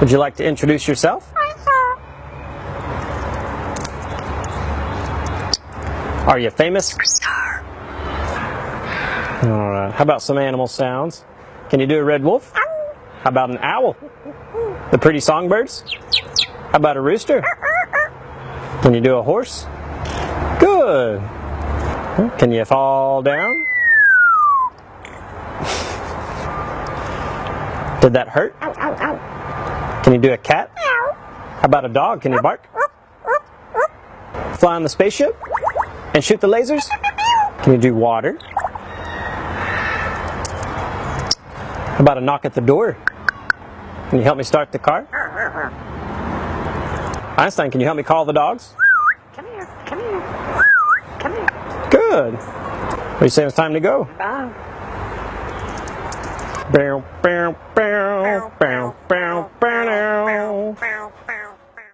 Would you like to introduce yourself? Are you famous? Alright, how about some animal sounds? Can you do a red wolf? How about an owl? The pretty songbirds? How about a rooster? Can you do a horse? Good! Can you fall down? Did that hurt? Can you do a cat? How about a dog? Can you bark? Fly on the spaceship? And shoot the lasers? Can you do water? How about a knock at the door? Can you help me start the car? Einstein, can you help me call the dogs? Come here, come here, come here. Good. What do you say it's time to go? Bow, bow, bow, bow, bow, bow.